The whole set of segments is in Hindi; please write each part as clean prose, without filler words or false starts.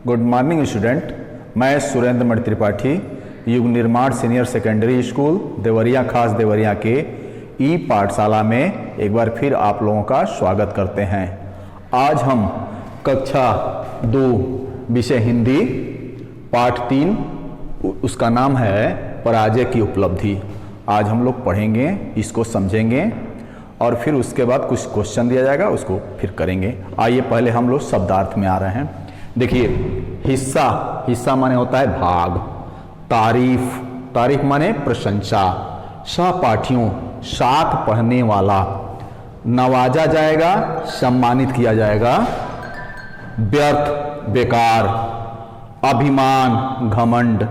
Good morning student. मैं सुरेंद्र मणि त्रिपाठी युग निर्माण सीनियर सेकेंडरी स्कूल देवरिया खास देवरिया के ई पाठशाला में एक बार फिर आप लोगों का स्वागत करते हैं। आज हम कक्षा 2 विषय हिंदी पाठ 3 उसका नाम है पराजय की उपलब्धि। आज हम लोग पढ़ेंगे, इसको समझेंगे और फिर उसके बाद कुछ क्वेश्चन दिया जाएगा, उसको फिर करेंगे। आइए पहले हम लोग शब्दार्थ में आ रहे हैं। देखिए, हिस्सा, हिस्सा माने होता है भाग। तारीफ, तारीफ माने प्रशंसा। सहपाठियों, साथ पढ़ने वाला। नवाजा जाएगा, सम्मानित किया जाएगा। व्यर्थ, बेकार। अभिमान, घमंड।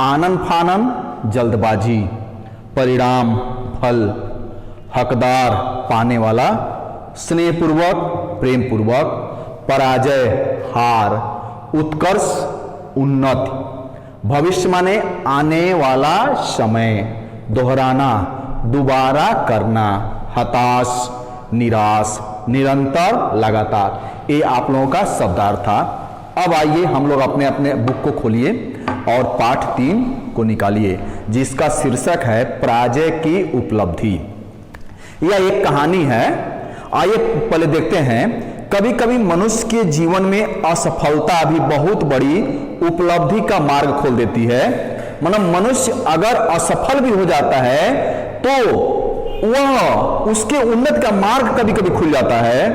आनन फानन, जल्दबाजी। परिणाम, फल। हकदार, पाने वाला। स्नेहपूर्वक, प्रेम पूर्वक। पराजय, हार। उत्कर्ष, उन्नति। भविष्य माने आने वाला समय। दोहराना, दोबारा करना। हताश, निराश। निरंतर, लगातार। ये आप लोगों का शब्दार्थ था। अब आइए हम लोग अपने अपने बुक को खोलिए और पाठ 3 को निकालिए, जिसका शीर्षक है पराजय की उपलब्धि। यह एक कहानी है। आइए पहले देखते हैं। कभी कभी मनुष्य के जीवन में असफलता भी बहुत बड़ी उपलब्धि का मार्ग खोल देती है। मतलब मनुष्य अगर असफल भी हो जाता है तो वह उसके उन्नति का मार्ग कभी कभी खुल जाता है,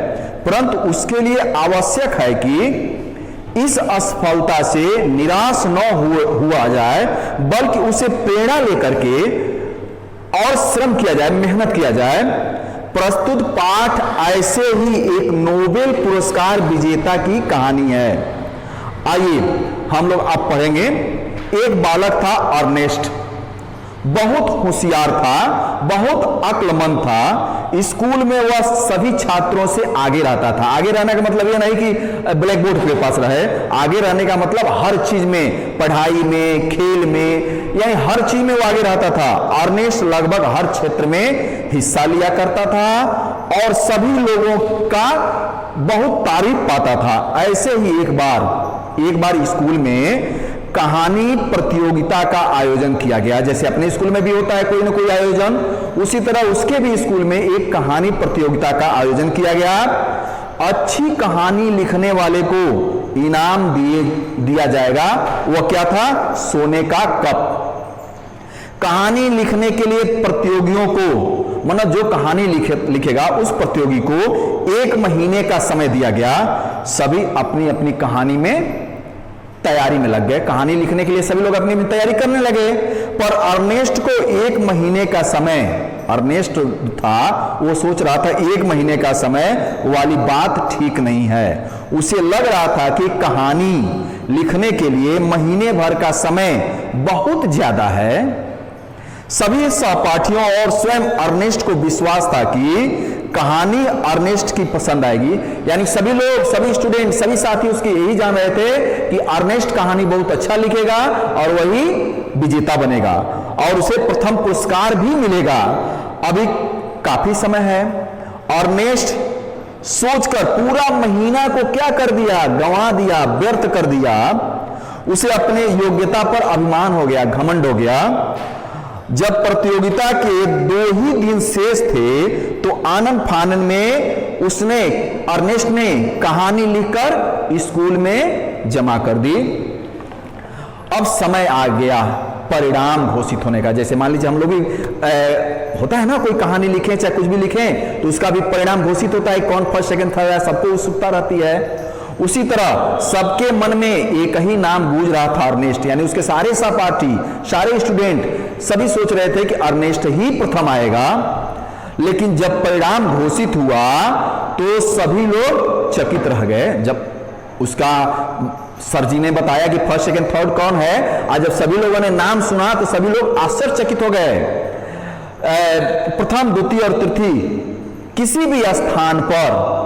परंतु उसके लिए आवश्यक है कि इस असफलता से निराश न हुआ जाए, बल्कि उसे प्रेरणा लेकर के और श्रम किया जाए, मेहनत किया जाए। प्रस्तुत पाठ ऐसे ही एक नोबेल पुरस्कार विजेता की कहानी है। आइए हम लोग अब पढ़ेंगे। एक बालक था अर्नेस्ट, बहुत होशियार था, बहुत अक्लमंद था। स्कूल में वह सभी छात्रों से आगे रहता था। आगे रहने का मतलब यह नहीं कि ब्लैक बोर्ड के पास रहे। आगे रहने का मतलब हर चीज में, पढ़ाई में, खेल में, यानी हर चीज में वो आगे रहता था। अर्नेस्ट लगभग हर क्षेत्र में हिस्सा लिया करता था और सभी लोगों का बहुत तारीफ पाता था। ऐसे ही एक बार स्कूल में कहानी प्रतियोगिता का आयोजन किया गया। जैसे अपने स्कूल में भी होता है कोई ना कोई आयोजन, उसी तरह उसके भी स्कूल में एक कहानी प्रतियोगिता का आयोजन किया गया। अच्छी कहानी लिखने वाले को इनाम दिया जाएगा। वह क्या था? सोने का कप। कहानी लिखने के लिए प्रतियोगियों को, मतलब जो कहानी लिखेगा उस प्रतियोगी को 1 महीने का समय दिया गया। सभी अपनी अपनी कहानी में तैयारी में लग गए। कहानी लिखने के लिए सभी लोग अपनी तैयारी करने लगे, पर अर्नेस्ट को 1 महीने का समय, अर्नेस्ट था वो सोच रहा था 1 महीने का समय वाली बात ठीक नहीं है। उसे लग रहा था कि कहानी लिखने के लिए महीने भर का समय बहुत ज्यादा है। सभी सहपाठियों और स्वयं अर्नेस्ट को विश्वास था कि कहानी अर्नेस्ट की पसंद आएगी। यानी सभी लोग, सभी स्टूडेंट, सभी साथी उसकी यही जान रहे थे कि अर्नेस्ट कहानी बहुत अच्छा लिखेगा और वही विजेता बनेगा और उसे प्रथम पुरस्कार भी मिलेगा। अभी काफी समय है। अर्नेस्ट सोचकर पूरा महीना को क्या कर दिया? गंवा दिया, व्यर्थ कर दिया। उसे अपने योग्यता पर अभिमान हो गया, घमंड हो गया। जब प्रतियोगिता के 2 ही दिन शेष थे तो आनंद फानन में अर्नेस्ट ने कहानी लिखकर स्कूल में जमा कर दी। अब समय आ गया परिणाम घोषित होने का। जैसे मान लीजिए हम लोग भी होता है ना, कोई कहानी लिखें चाहे कुछ भी लिखें तो उसका भी परिणाम घोषित होता है। कौन फर्स्ट, सेकंड, थर्ड है, सबको उत्सुकता रहती है। उसी तरह सबके मन में एक ही नाम गूंज रहा था, अर्नेस्ट। यानी उसके सारे सहपाठी, सारे स्टूडेंट सभी सोच रहे थे कि अर्नेस्ट ही प्रथम आएगा। लेकिन जब परिणाम घोषित हुआ तो सभी लोग चकित रह गए। जब उसका सर जी ने बताया कि फर्स्ट, सेकंड, थर्ड कौन है, आज जब सभी लोगों ने नाम सुना तो सभी लोग आश्चर्यचकित हो गए। प्रथम, द्वितीय और तृतीय किसी भी स्थान पर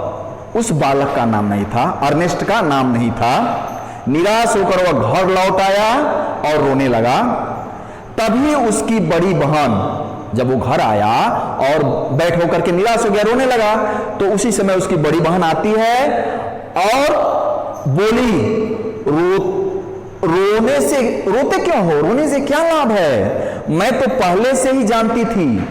उस बालक का नाम नहीं था, अर्नेस्ट का नाम नहीं था। निराश होकर वह घर लौट आया और रोने लगा। तभी उसकी बड़ी बहन, जब वो घर आया और बैठ होकर के निराश हो गया, रोने लगा, तो उसी समय उसकी बड़ी बहन आती है और बोली रोने से, रोते क्यों हो, रोने से क्या लाभ है? मैं तो पहले से ही जानती थी।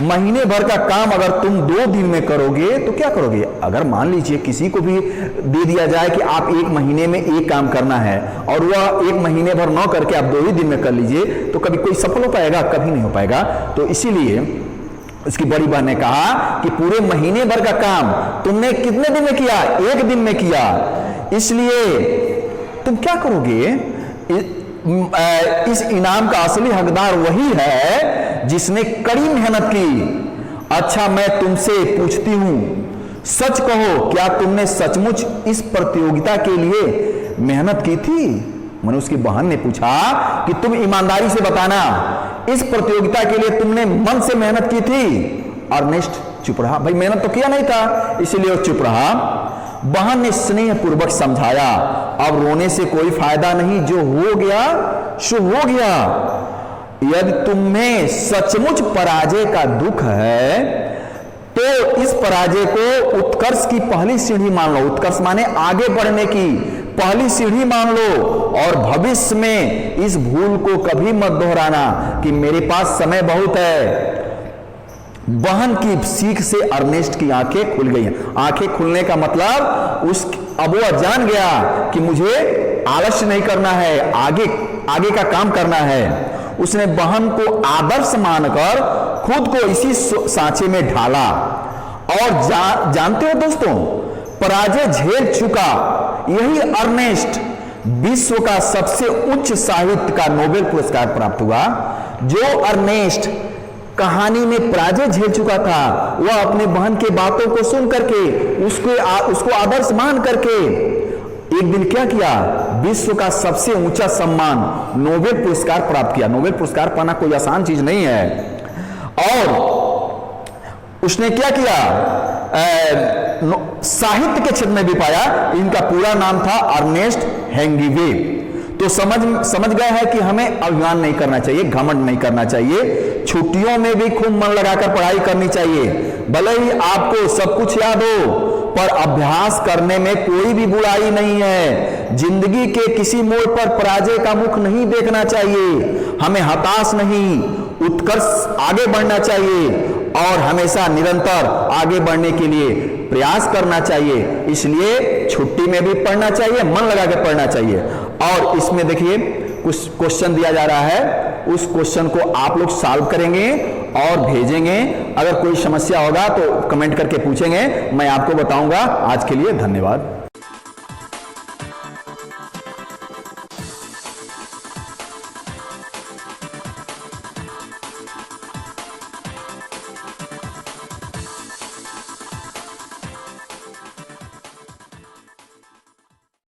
महीने भर का काम अगर तुम 2 दिन में करोगे तो क्या करोगे? अगर मान लीजिए किसी को भी दे दिया जाए कि आप 1 महीने में एक काम करना है और वह 1 महीने भर न करके आप 2 ही दिन में कर लीजिए, तो कभी कोई सफल हो पाएगा? कभी नहीं हो पाएगा। तो इसीलिए उसकी बड़ी बहन ने कहा कि पूरे महीने भर का काम तुमने कितने दिन में किया? 1 दिन में किया। इसलिए तुम क्या करोगे? इस इनाम का असली हकदार वही है जिसने कड़ी मेहनत की। अच्छा, मैं तुमसे पूछती हूं, सच कहो, क्या तुमने सचमुच इस प्रतियोगिता के लिए मेहनत की थी? मैंने उसकी बहन ने पूछा कि तुम ईमानदारी से बताना, इस प्रतियोगिता के लिए तुमने मन से मेहनत की थी? अर्नेस्ट चुप रहा। भाई मेहनत तो किया नहीं था, इसीलिए वो चुप रहा। बहन ने स्नेह पूर्वक समझाया, अब रोने से कोई फायदा नहीं, जो हो गया सो हो गया। यदि तुम्हें सचमुच पराजय का दुख है तो इस पराजय को उत्कर्ष की पहली सीढ़ी मान लो। उत्कर्ष माने आगे बढ़ने की पहली सीढ़ी मान लो, और भविष्य में इस भूल को कभी मत दोहराना कि मेरे पास समय बहुत है। बहन की सीख से अर्नेस्ट की आंखें खुल गई। आंखें खुलने का मतलब अब वह जान गया कि मुझे आलस्य नहीं करना है, आगे का काम करना है। उसने बहन को आदर्श मानकर खुद को इसी सांचे में ढाला। और जानते हो दोस्तों, पराजय झेल चुका यही अर्नेस्ट विश्व का सबसे उच्च साहित्य का नोबेल पुरस्कार प्राप्त हुआ। जो अर्नेस्ट कहानी में पराजय झेल चुका था, वह अपने बहन के बातों को सुन करके उसको आदर्श मान करके एक दिन क्या किया? विश्व का सबसे ऊंचा सम्मान नोबेल पुरस्कार प्राप्त किया। नोबेल पुरस्कार पाना कोई आसान चीज नहीं है। और उसने क्या किया? साहित्य के क्षेत्र में भी पाया। इनका पूरा नाम था अर्नेस्ट हेमिंगवे। तो समझ गए हैं कि हमें अभिमान नहीं करना चाहिए, घमंड नहीं करना चाहिए। छुट्टियों में भी खूब मन लगाकर पढ़ाई करनी चाहिए। भले ही आपको सब कुछ याद हो, पर अभ्यास करने में कोई भी बुराई नहीं है। जिंदगी के किसी मोड़ पर पराजय का मुख नहीं देखना चाहिए। हमें हताश नहीं, उत्कर्ष आगे बढ़ना चाहिए और हमेशा निरंतर आगे बढ़ने के लिए प्रयास करना चाहिए। इसलिए छुट्टी में भी पढ़ना चाहिए, मन लगा के पढ़ना चाहिए। और इसमें देखिए कुछ क्वेश्चन दिया जा रहा है, उस क्वेश्चन को आप लोग सॉल्व करेंगे और भेजेंगे। अगर कोई समस्या होगा तो कमेंट करके पूछेंगे, मैं आपको बताऊंगा। आज के लिए धन्यवाद।